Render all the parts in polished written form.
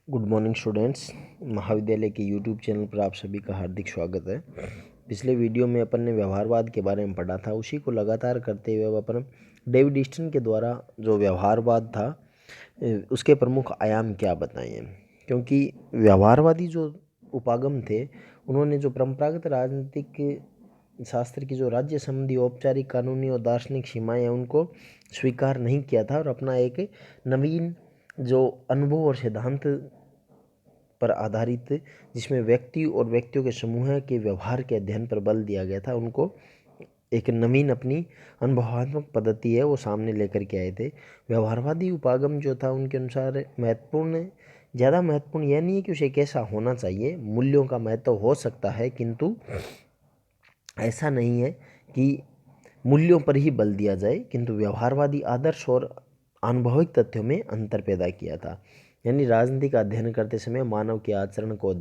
Good morning students. महाविद्यालय के YouTube channel पर आप सभी का हार्दिक स्वागत है। पिछले वीडियो में अपन ने व्यवहारवाद के बारे में पढ़ा था, उसी को लगातार करते हुए अब अपन डेविड ईस्टन के द्वारा जो व्यवहारवाद था उसके प्रमुख आयाम क्या बताए। क्योंकि व्यवहारवादी जो उपागम थे, उन्होंने जो परंपरागत राजनीतिक शास्त्र की जो राज्य संबंधी औपचारिक कानूनी और दार्शनिक सीमाएं हैं उनको स्वीकार नहीं किया था और अपना एक नवीन जो अनुभव और सिद्धांत पर आधारित, जिसमें व्यक्ति और व्यक्तियों के समूह के व्यवहार के अध्ययन पर बल दिया गया था, उनको एक नवीन अपनी अनुभवात्मक पद्धति है वो सामने लेकर के आए थे। व्यवहारवादी उपागम जो था उनके अनुसार ज़्यादा महत्वपूर्ण यह नहीं है कि उसे कैसा होना चाहिए, मूल्यों का महत्व हो सकता है, किंतु ऐसा नहीं है कि मूल्यों पर ही बल दिया जाए, किंतु व्यवहारवादी आदर्श और अनुभविक तथ्यों में अंतर पैदा किया था। यानी राजनीति का अध्ययन करते समय मानव के आचरण को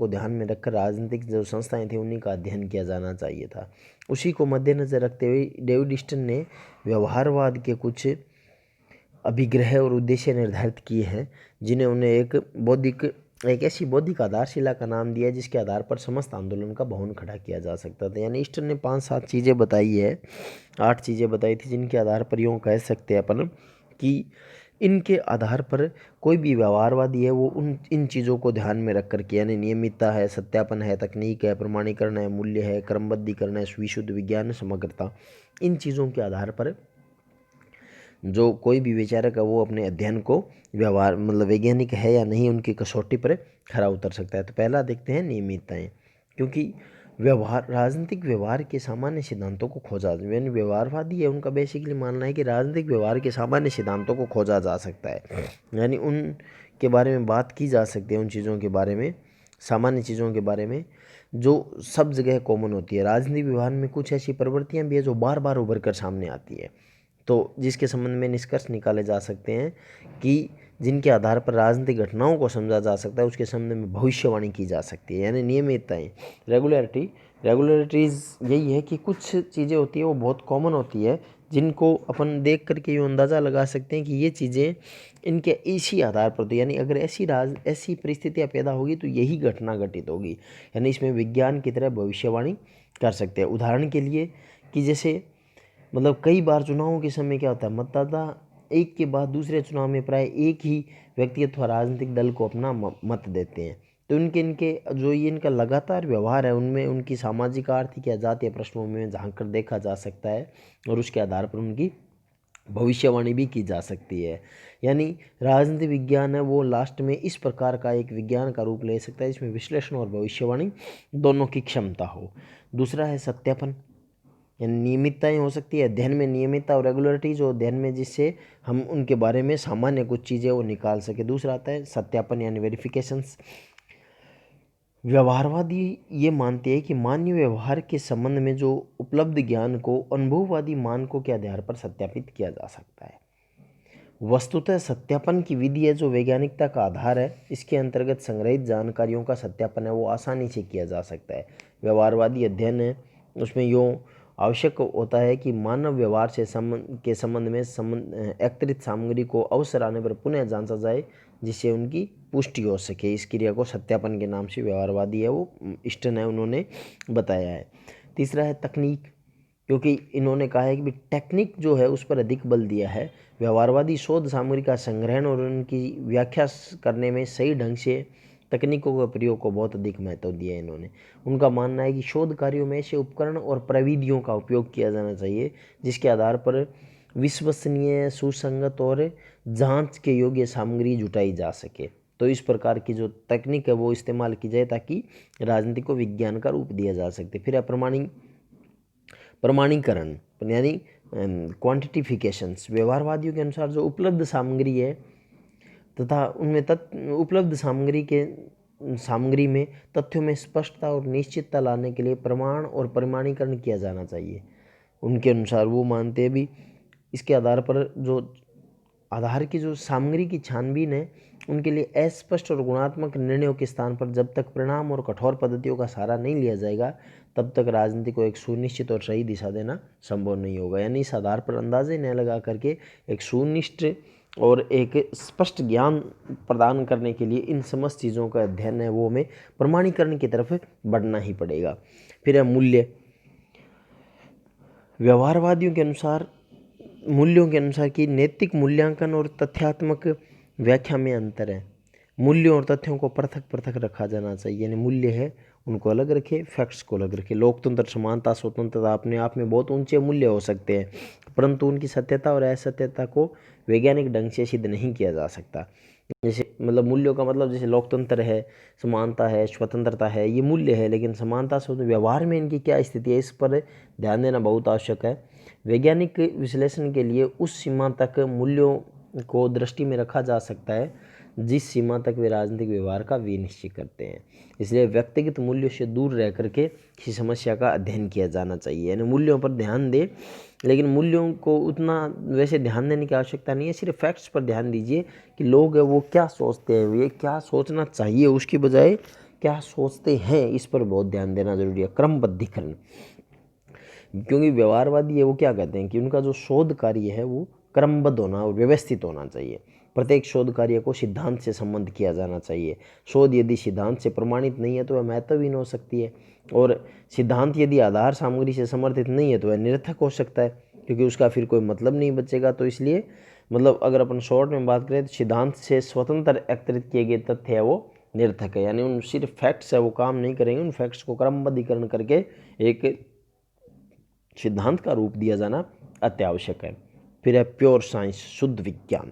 ध्यान में रखकर राजनीतिक जो संस्थाएं थी उन्हीं का अध्ययन किया जाना चाहिए था। उसी को मद्देनजर रखते हुए डेविड ईस्टन ने व्यवहारवाद के कुछ अभिग्रह और उद्देश्य निर्धारित किए हैं, जिन्हें उन्हें एक ऐसी बौद्धिक आधारशिला का नाम दिया जिसके आधार पर समस्त आंदोलन का भवन खड़ा किया जा सकता था। यानी ईस्टन ने 5-7 चीज़ें बताई है, 8 चीज़ें बताई थी, जिनके आधार पर यूँ कह सकते हैं अपन कि इनके आधार पर कोई भी व्यवहारवादी है वो इन चीज़ों को ध्यान में रख करके, यानी नियमितता है, सत्यापन है, तकनीक है, प्रमाणीकरण है, मूल्य है, क्रमबद्धीकरण है, विशुद्ध विज्ञान, समग्रता, इन चीज़ों के आधार पर जो कोई भी विचारक है वो अपने अध्ययन को वैज्ञानिक है या नहीं उनकी कसौटी पर खरा उतर सकता है। तो पहला देखते हैं नियमितताएं। क्योंकि राजनीतिक व्यवहार के सामान्य सिद्धांतों को खोजा, यानी व्यवहारवादी है उनका बेसिकली मानना है कि राजनीतिक व्यवहार के सामान्य सिद्धांतों को खोजा जा सकता है, यानी उन के बारे में बात की जा सकती है, उन चीज़ों के बारे में, सामान्य चीज़ों के बारे में जो सब जगह कॉमन होती है। राजनीतिक व्यवहार में कुछ ऐसी प्रवृत्तियाँ भी है जो बार बार उभर कर सामने आती है, तो जिसके संबंध में निष्कर्ष निकाले जा सकते हैं कि जिनके आधार पर राजनीतिक घटनाओं को समझा जा सकता है, उसके संबंध में भविष्यवाणी की जा सकती है। यानी नियमितताएं, रेगुलरिटीज़ यही है कि कुछ चीज़ें होती है वो बहुत कॉमन होती है, जिनको अपन देख करके यूँ अंदाज़ा लगा सकते हैं कि ये चीज़ें इनके इसी आधार पर होती है, यानी अगर ऐसी परिस्थितियाँ पैदा होगी तो यही घटना घटित होगी। यानी इसमें विज्ञान की तरह भविष्यवाणी कर सकते हैं। उदाहरण के लिए कि जैसे कई बार चुनावों के समय क्या होता है, मतदाता एक के बाद दूसरे चुनाव में प्राय एक ही व्यक्ति अथवा राजनीतिक दल को अपना मत देते हैं। तो इनके जो ये इनका लगातार व्यवहार है उनमें उनकी सामाजिक, आर्थिक या जातीय पृष्ठभूमि में झांक कर देखा जा सकता है और उसके आधार पर उनकी भविष्यवाणी भी की जा सकती है। यानी राजनीति विज्ञान है वो लास्ट में इस प्रकार का एक विज्ञान का रूप ले सकता है जिसमें विश्लेषण और भविष्यवाणी दोनों की क्षमता हो। दूसरा है सत्यापन, यानी नियमितताएं हो सकती है अध्ययन में, नियमितता और रेगुलरिटी जो अध्ययन में, जिससे हम उनके बारे में सामान्य कुछ चीज़ें वो निकाल सके। दूसरा आता है सत्यापन यानी वेरिफिकेशंस। व्यवहारवादी ये मानते हैं कि मानवीय व्यवहार के संबंध में जो उपलब्ध ज्ञान को अनुभववादी मानकों के आधार पर सत्यापित किया जा सकता है। वस्तुतः सत्यापन की विधि है जो वैज्ञानिकता का आधार है, इसके अंतर्गत संग्रहित जानकारियों का सत्यापन है वो आसानी से किया जा सकता है। व्यवहारवादी अध्ययन है उसमें यूँ आवश्यक होता है कि मानव व्यवहार से संबंध में एकत्रित सामग्री को अवसर आने पर पुनः जांचा जाए जिससे उनकी पुष्टि हो सके। इस क्रिया को सत्यापन के नाम से व्यवहारवादी है वो ईस्टन है उन्होंने बताया है। तीसरा है तकनीक, क्योंकि इन्होंने कहा है कि टेक्निक जो है उस पर अधिक बल दिया है। व्यवहारवादी शोध सामग्री का संग्रहण और उनकी व्याख्या करने में सही ढंग से तकनीकों के प्रयोग को बहुत अधिक महत्व दिया है इन्होंने। उनका मानना है कि शोध कार्यों में ऐसे उपकरण और प्रविधियों का उपयोग किया जाना चाहिए जिसके आधार पर विश्वसनीय, सुसंगत और जांच के योग्य सामग्री जुटाई जा सके। तो इस प्रकार की जो तकनीक है वो इस्तेमाल की जाए ताकि राजनीति को विज्ञान का रूप दिया जा सके। फिर प्रमाणीकरण यानी क्वांटिटिफिकेशंस। व्यवहारवादियों के अनुसार जो उपलब्ध सामग्री है तथा उनमें उपलब्ध सामग्री में तथ्यों में स्पष्टता और निश्चितता लाने के लिए प्रमाण और प्रमाणीकरण किया जाना चाहिए। उनके अनुसार वो मानते हैं भी इसके आधार पर जो आधार की जो सामग्री की छानबीन है उनके लिए अस्पष्ट और गुणात्मक निर्णयों के स्थान पर जब तक परिणाम और कठोर पद्धतियों का सहारा नहीं लिया जाएगा तब तक राजनीति को एक सुनिश्चित और सही दिशा देना संभव नहीं होगा। यानी इस आधार पर अंदाजे न लगा करके एक सुनिश्चित और एक स्पष्ट ज्ञान प्रदान करने के लिए इन समस्त चीज़ों का अध्ययन है वो हमें प्रमाणीकरण की तरफ बढ़ना ही पड़ेगा। फिर है मूल्य। व्यवहारवादियों के अनुसार मूल्यों के अनुसार कि नैतिक मूल्यांकन और तथ्यात्मक व्याख्या में अंतर है। मूल्यों और तथ्यों को पृथक पृथक रखा जाना चाहिए, यानी मूल्य है उनको अलग रखे, फैक्ट्स को अलग रखे। लोकतंत्र, समानता, स्वतंत्रता अपने आप में बहुत ऊंचे मूल्य हो सकते हैं, परंतु उनकी सत्यता और असत्यता को वैज्ञानिक ढंग से सिद्ध नहीं किया जा सकता। जैसे मतलब मूल्यों का मतलब जैसे लोकतंत्र है, समानता है, स्वतंत्रता है, ये मूल्य है, लेकिन समानता से व्यवहार में इनकी क्या स्थिति है इस पर ध्यान देना बहुत आवश्यक है। वैज्ञानिक विश्लेषण के लिए उस सीमा तक मूल्यों को दृष्टि में रखा जा सकता है जिस सीमा तक वे राजनीतिक व्यवहार का विनिश्चय करते हैं। इसलिए व्यक्तिगत मूल्यों से दूर रह करके किसी समस्या का अध्ययन किया जाना चाहिए, यानी मूल्यों पर ध्यान दे, लेकिन मूल्यों को उतना वैसे ध्यान देने की आवश्यकता नहीं है। सिर्फ फैक्ट्स पर ध्यान दीजिए कि लोग वो क्या सोचते हैं, ये क्या सोचना चाहिए उसकी बजाय क्या सोचते हैं, इस पर बहुत ध्यान देना जरूरी है। क्रमबद्धीकरण, क्योंकि व्यवहारवादी है वो क्या कहते हैं कि उनका जो शोध कार्य है वो क्रमबद्ध होना और व्यवस्थित होना चाहिए। प्रत्येक शोध कार्य को सिद्धांत से संबंध किया जाना चाहिए। शोध यदि सिद्धांत से प्रमाणित नहीं है तो वह महत्वहीन हो सकती है, और सिद्धांत यदि आधार सामग्री से समर्थित नहीं है तो वह निरर्थक हो सकता है, क्योंकि उसका फिर कोई मतलब नहीं बचेगा। तो इसलिए मतलब अगर अपन शॉर्ट में बात करें तो सिद्धांत से स्वतंत्र एकत्रित किए गए तथ्य है वो निरर्थक है, यानी उन सिर्फ फैक्ट्स है वो काम नहीं करेंगे। उन फैक्ट्स को क्रमबद्धीकरण करके एक सिद्धांत का रूप दिया जाना अत्यावश्यक है। फिर है प्योर साइंस, शुद्ध विज्ञान।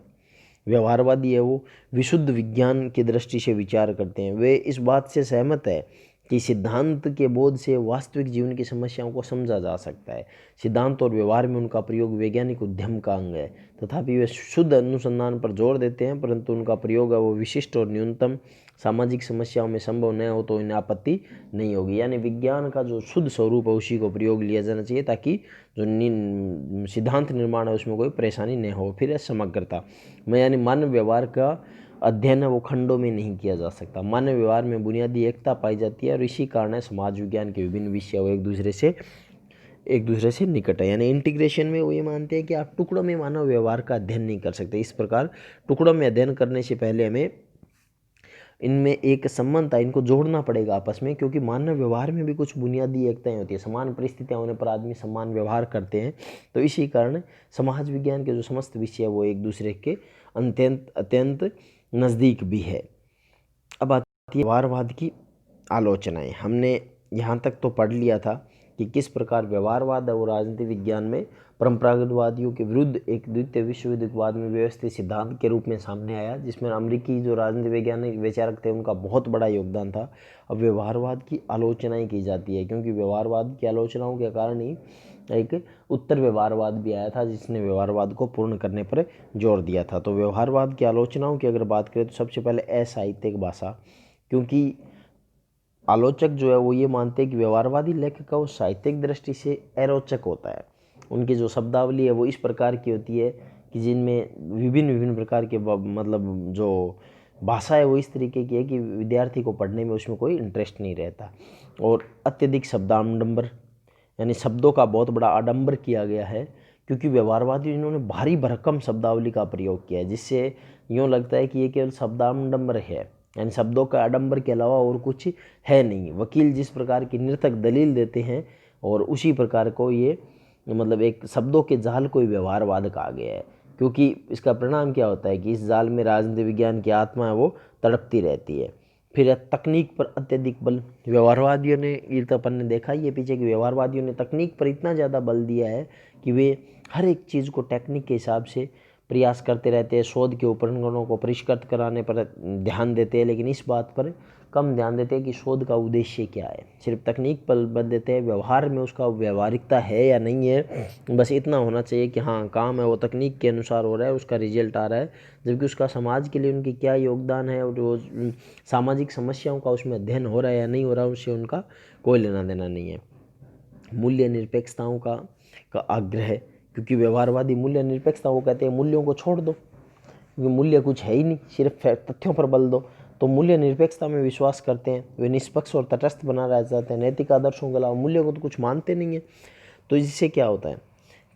व्यवहारवादी है वो विशुद्ध विज्ञान की दृष्टि से विचार करते हैं। वे इस बात से सहमत है कि सिद्धांत के बोध से वास्तविक जीवन की समस्याओं को समझा जा सकता है। सिद्धांत और व्यवहार में उनका प्रयोग वैज्ञानिक उद्यम का अंग है, तथापि वे शुद्ध अनुसंधान पर जोर देते हैं, परंतु उनका प्रयोग है वो विशिष्ट और न्यूनतम सामाजिक समस्याओं में संभव न हो तो इन्हें आपत्ति नहीं होगी। यानी विज्ञान का जो शुद्ध स्वरूप है उसी को प्रयोग लिया जाना चाहिए, ताकि जो सिद्धांत निर्माण है उसमें कोई परेशानी न हो। फिर है समग्रता में, यानी मानव व्यवहार का अध्ययन है वो खंडों में नहीं किया जा सकता। मानव व्यवहार में बुनियादी एकता पाई जाती है, और इसी कारण है समाज विज्ञान के विभिन्न विषय वो एक दूसरे से निकट है। यानी इंटीग्रेशन में वो ये मानते हैं कि आप टुकड़ों में मानव व्यवहार का अध्ययन नहीं कर सकते। इस प्रकार टुकड़ों में अध्ययन करने से पहले हमें इनमें एक संबंध था, इनको जोड़ना पड़ेगा आपस में, क्योंकि मानव व्यवहार में भी कुछ बुनियादी एकताएं होती है। समान परिस्थितियां होने पर आदमी समान व्यवहार करते हैं, तो इसी कारण समाज विज्ञान के जो समस्त विषय है वो एक दूसरे के अत्यंत नज़दीक भी है। अब आती है व्यवहारवाद की आलोचनाएं। हमने यहाँ तक तो पढ़ लिया था कि किस प्रकार व्यवहारवाद है वो राजनीति विज्ञान में परंपरागतवादियों के विरुद्ध एक द्वितीय विश्व युद्ध के बाद में व्यवस्थित सिद्धांत के रूप में सामने आया, जिसमें अमेरिकी जो राजनीति वैज्ञानिक विचारक थे उनका बहुत बड़ा योगदान था। अब व्यवहारवाद की आलोचनाएं की जाती है, क्योंकि व्यवहारवाद की आलोचनाओं के कारण ही एक उत्तर व्यवहारवाद भी आया था, जिसने व्यवहारवाद को पूर्ण करने पर जोर दिया था। तो व्यवहारवाद की आलोचनाओं की अगर बात करें तो सबसे पहले असाहित्यिक भाषा, क्योंकि आलोचक जो है वो ये मानते हैं कि व्यवहारवादी लेखक का वो साहित्यिक दृष्टि से अरोचक होता है। उनकी जो शब्दावली है वो इस प्रकार की होती है कि जिनमें विभिन्न प्रकार के मतलब जो भाषा है वो इस तरीके की है कि विद्यार्थी को पढ़ने में उसमें कोई इंटरेस्ट नहीं रहता। और अत्यधिक शब्दाडंबर, यानी शब्दों का बहुत बड़ा आडंबर किया गया है, क्योंकि व्यवहारवादी इन्होंने भारी भरकम शब्दावली का प्रयोग किया है, जिससे यूँ लगता है कि ये केवल शब्दाडंबर है, यानी शब्दों का आडंबर के अलावा और कुछ है नहीं। वकील जिस प्रकार की निरर्थक दलील देते हैं और उसी प्रकार को ये मतलब एक शब्दों के जाल को व्यवहारवाद कहा गया है, क्योंकि इसका परिणाम क्या होता है कि इस जाल में राजनीति विज्ञान की आत्मा है वो तड़पती रहती है। फिर तकनीक पर अत्यधिक बल। व्यवहारवादियों ने, ये तो अपन ने देखा ही है पीछे कि व्यवहारवादियों ने तकनीक पर इतना ज़्यादा बल दिया है कि वे हर एक चीज़ को टेक्निक के हिसाब से प्रयास करते रहते हैं। शोध के उपकरणों को परिष्कृत कराने पर ध्यान देते हैं, लेकिन इस बात पर कम ध्यान देते हैं कि शोध का उद्देश्य क्या है। सिर्फ तकनीक पर बल देते हैं, व्यवहार में उसका व्यवहारिकता है या नहीं है, बस इतना होना चाहिए कि हाँ काम है वो तकनीक के अनुसार हो रहा है, उसका रिजल्ट आ रहा है, जबकि उसका समाज के लिए उनकी क्या योगदान है और वो सामाजिक समस्याओं का उसमें अध्ययन हो रहा है या नहीं हो रहा है, उससे उनका कोई लेना देना नहीं है। मूल्य निरपेक्षताओं का आग्रह, क्योंकि व्यवहारवादी मूल्य निरपेक्षता वो कहते हैं मूल्यों को छोड़ दो, क्योंकि मूल्य कुछ है ही नहीं, सिर्फ तथ्यों पर बल दो। तो मूल्य निरपेक्षता में विश्वास करते हैं, वे निष्पक्ष और तटस्थ बना रह जाते हैं, नैतिक आदर्शों के अलावा मूल्य को तो कुछ मानते नहीं है। तो इससे क्या होता है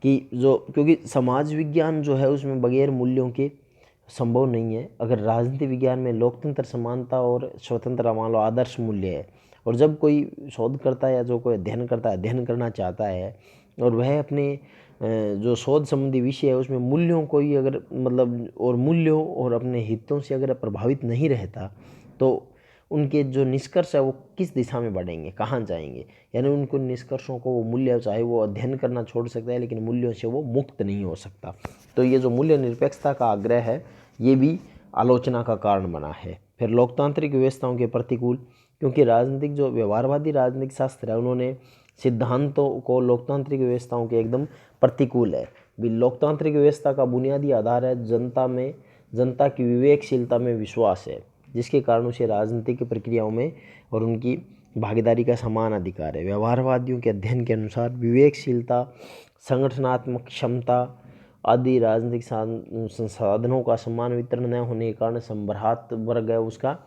कि जो, क्योंकि समाज विज्ञान जो है उसमें बगैर मूल्यों के संभव नहीं है। अगर राजनीति विज्ञान में लोकतंत्र, समानता और स्वतंत्रता मान लो आदर्श मूल्य है, और जब कोई शोध करता है या जो कोई अध्ययन करता है, अध्ययन करना चाहता है, और वह अपने जो शोध संबंधी विषय है उसमें मूल्यों को ही अगर मतलब और मूल्यों और अपने हितों से अगर प्रभावित नहीं रहता, तो उनके जो निष्कर्ष है वो किस दिशा में बढ़ेंगे, कहाँ जाएंगे। यानी उनको निष्कर्षों को, वो मूल्य चाहे वो अध्ययन करना छोड़ सकता है, लेकिन मूल्यों से वो मुक्त नहीं हो सकता। तो ये जो मूल्य निरपेक्षता का आग्रह है ये भी आलोचना का कारण बना है। फिर लोकतांत्रिक व्यवस्थाओं के प्रतिकूल, क्योंकि राजनीतिक जो व्यवहारवादी राजनीतिक शास्त्र है उन्होंने सिद्धांतों को लोकतांत्रिक व्यवस्थाओं के एकदम प्रतिकूल है। भी लोकतांत्रिक व्यवस्था का बुनियादी आधार है जनता की विवेकशीलता में विश्वास है, जिसके कारण उसे राजनीतिक प्रक्रियाओं में और उनकी भागीदारी का समान अधिकार है। व्यवहारवादियों के अध्ययन के अनुसार विवेकशीलता, संगठनात्मक क्षमता आदि राजनीतिक संसाधनों का समान वितरण न होने के कारण सम्भ्रात वर्ग है उसका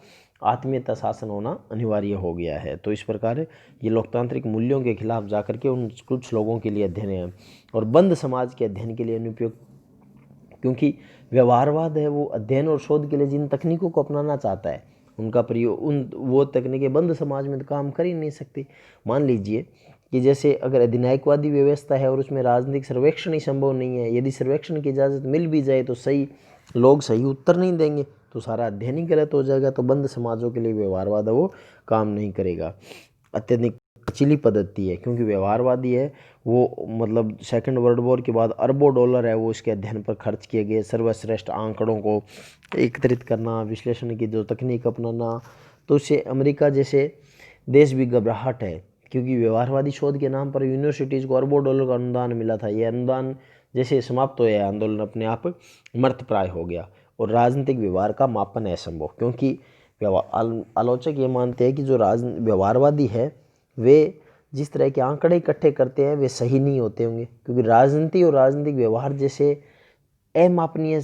आत्मीयता शासन होना अनिवार्य हो गया है। तो इस प्रकार ये लोकतांत्रिक मूल्यों के खिलाफ जाकर के उन कुछ लोगों के लिए अध्ययन है, और बंद समाज के अध्ययन के लिए अनुपयुक्त, क्योंकि व्यवहारवाद है वो अध्ययन और शोध के लिए जिन तकनीकों को अपनाना चाहता है उनका प्रयोग, वो तकनीकें बंद समाज में तो काम कर ही नहीं सकती। मान लीजिए कि जैसे अगर अधिनायकवादी व्यवस्था है और उसमें राजनीतिक सर्वेक्षण ही संभव नहीं है, यदि सर्वेक्षण की इजाज़त मिल भी जाए तो लोग सही उत्तर नहीं देंगे, तो सारा अध्ययन ही गलत हो जाएगा। तो बंद समाजों के लिए व्यवहारवाद है वो काम नहीं करेगा। अत्यधिक खर्चीली पद्धति है, क्योंकि व्यवहारवादी है वो मतलब सेकंड वर्ल्ड वॉर के बाद अरबों डॉलर है वो इसके अध्ययन पर खर्च किए गए। सर्वश्रेष्ठ आंकड़ों को एकत्रित करना, विश्लेषण की जो तकनीक अपनाना, तो उससे अमेरिका जैसे देश भी घबराहट है, क्योंकि व्यवहारवादी शोध के नाम पर यूनिवर्सिटीज़ को अरबों डॉलर का अनुदान मिला था। ये अनुदान जैसे समाप्त हो गया, आंदोलन अपने आप मर्तप्राय हो गया। और राजनीतिक व्यवहार का मापन असंभव, क्योंकि आलोचक ये मानते हैं कि जो व्यवहारवादी है वे जिस तरह के आंकड़े इकट्ठे करते हैं वे सही नहीं होते होंगे, क्योंकि राजनीति और राजनीतिक व्यवहार जैसे अमापनीय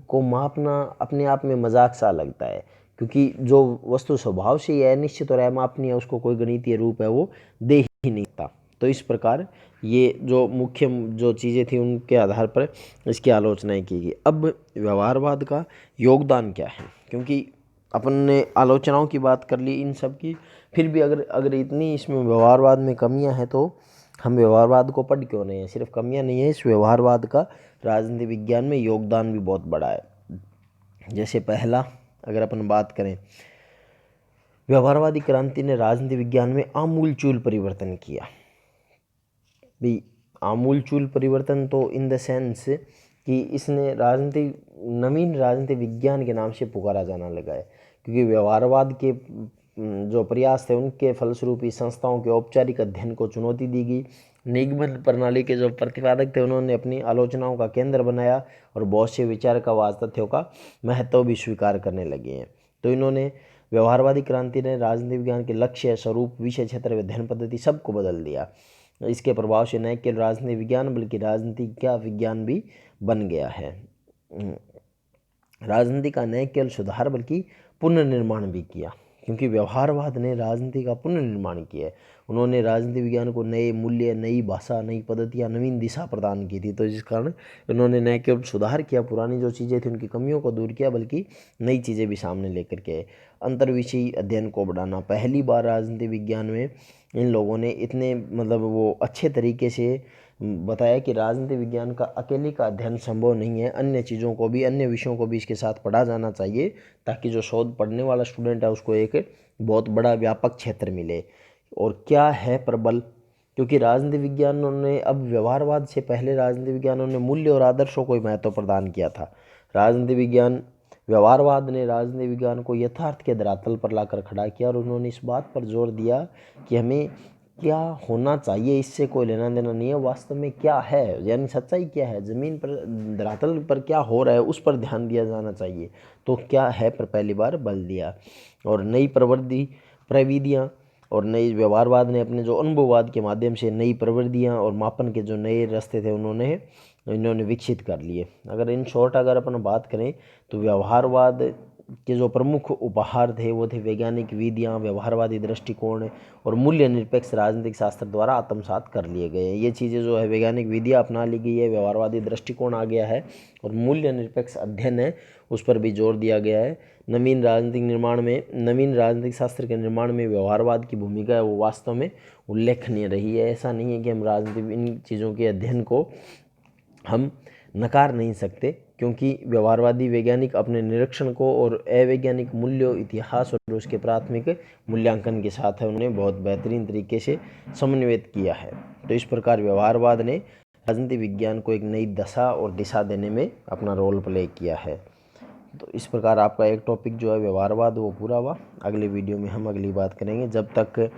को मापना अपने आप में मजाक सा लगता है, क्योंकि जो वस्तु स्वभाव से ही अनिश्चित और अमापनीय उसको कोई गणितीय रूप है वो दे ही नहीं सकता। तो इस प्रकार ये जो मुख्य जो चीज़ें थी उनके आधार पर इसकी आलोचनाएं की गई। अब व्यवहारवाद का योगदान क्या है, क्योंकि अपन ने आलोचनाओं की बात कर ली इन सब की, फिर भी अगर इतनी इसमें व्यवहारवाद में कमियां हैं तो हम व्यवहारवाद को पढ़ क्यों नहीं है। सिर्फ कमियां नहीं है, इस व्यवहारवाद का राजनीति विज्ञान में योगदान भी बहुत बड़ा है। जैसे पहला अगर अपन बात करें, व्यवहारवादी क्रांति ने राजनीति विज्ञान में आमूलचूल परिवर्तन किया। भी आमूलचूल परिवर्तन तो इन द सेंस कि इसने नवीन राजनीति विज्ञान के नाम से पुकारा जाना लगा है, क्योंकि व्यवहारवाद के जो प्रयास थे उनके फलस्वरूप इस संस्थाओं के औपचारिक अध्ययन को चुनौती दी गई। निगमन प्रणाली के जो प्रतिपादक थे उन्होंने अपनी आलोचनाओं का केंद्र बनाया, और बहुत से विचारकवाद तथ्यों का महत्व भी स्वीकार करने लगे हैं। तो इन्होंने व्यवहारवादी क्रांति ने राजनीति विज्ञान के लक्ष्य, स्वरूप, विषय क्षेत्र, अध्ययन पद्धति सबको बदल दिया। इसके प्रभाव से न केवल राजनीति विज्ञान बल्कि राजनीति का विज्ञान भी बन गया है। राजनीति का न केवल सुधार बल्कि पुनर्निर्माण भी किया, क्योंकि व्यवहारवाद ने राजनीति का पुनर्निर्माण किया है। उन्होंने राजनीति विज्ञान को नए मूल्य, नई भाषा, नई पद्धतियाँ, नवीन दिशा प्रदान की थी। तो जिस कारण उन्होंने न केवल सुधार किया, पुरानी जो चीज़ें थी उनकी कमियों को दूर किया, बल्कि नई चीज़ें भी सामने लेकर के आए। अंतर्विषयी अध्ययन को बढ़ाना, पहली बार राजनीति विज्ञान में इन लोगों ने इतने मतलब वो अच्छे तरीके से बताया कि राजनीति विज्ञान का अकेले का अध्ययन संभव नहीं है, अन्य चीज़ों को भी, अन्य विषयों को भी इसके साथ पढ़ा जाना चाहिए, ताकि जो शोध पढ़ने वाला स्टूडेंट है उसको एक बहुत बड़ा व्यापक क्षेत्र मिले। और क्या है प्रबल, क्योंकि राजनीति विज्ञानों ने अब व्यवहारवाद से पहले राजनीति विज्ञानों ने मूल्य और आदर्शों को महत्व प्रदान किया था। व्यवहारवाद ने राजनीति विज्ञान को यथार्थ के धरातल पर लाकर खड़ा किया, और उन्होंने इस बात पर जोर दिया कि हमें क्या होना चाहिए इससे कोई लेना देना नहीं है, वास्तव में क्या है, यानी सच्चाई क्या है, ज़मीन पर धरातल पर क्या हो रहा है उस पर ध्यान दिया जाना चाहिए। तो क्या है पर पहली बार बल दिया। और नई प्रविधियाँ और नई व्यवहारवाद ने अपने जो अनुभववाद के माध्यम से नई प्रविधियाँ और मापन के जो नए रास्ते थे इन्होंने विकसित कर लिए। अगर इन शॉर्ट अगर अपन बात करें तो व्यवहारवाद के जो प्रमुख उपहार थे वो थे वैज्ञानिक विधियाँ, व्यवहारवादी दृष्टिकोण और मूल्य निरपेक्ष राजनीतिक शास्त्र द्वारा आत्मसात कर लिए गए हैं। ये चीज़ें जो है वैज्ञानिक विधियाँ अपना ली गई है, व्यवहारवादी दृष्टिकोण आ गया है और मूल्य निरपेक्ष अध्ययन है उस पर भी जोर दिया गया है। नवीन राजनीतिक शास्त्र के निर्माण में व्यवहारवाद की भूमिका है वो वास्तव में उल्लेखनीय रही है। ऐसा नहीं है कि हम इन चीज़ों के अध्ययन को हम नकार नहीं सकते, क्योंकि व्यवहारवादी वैज्ञानिक अपने निरीक्षण को और अवैज्ञानिक मूल्यों, इतिहास और उसके प्राथमिक मूल्यांकन के साथ है उन्होंने बहुत बेहतरीन तरीके से समन्वित किया है। तो इस प्रकार व्यवहारवाद ने राजनीति विज्ञान को एक नई दशा और दिशा देने में अपना रोल प्ले किया है। तो इस प्रकार आपका एक टॉपिक जो है व्यवहारवाद वो पूरा हुआ। अगले वीडियो में हम अगली बात करेंगे। जब तक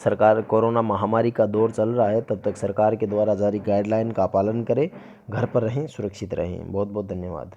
सरकार कोरोना महामारी का दौर चल रहा है तब तक सरकार के द्वारा जारी गाइडलाइन का पालन करें, घर पर रहें, सुरक्षित रहें। बहुत बहुत धन्यवाद।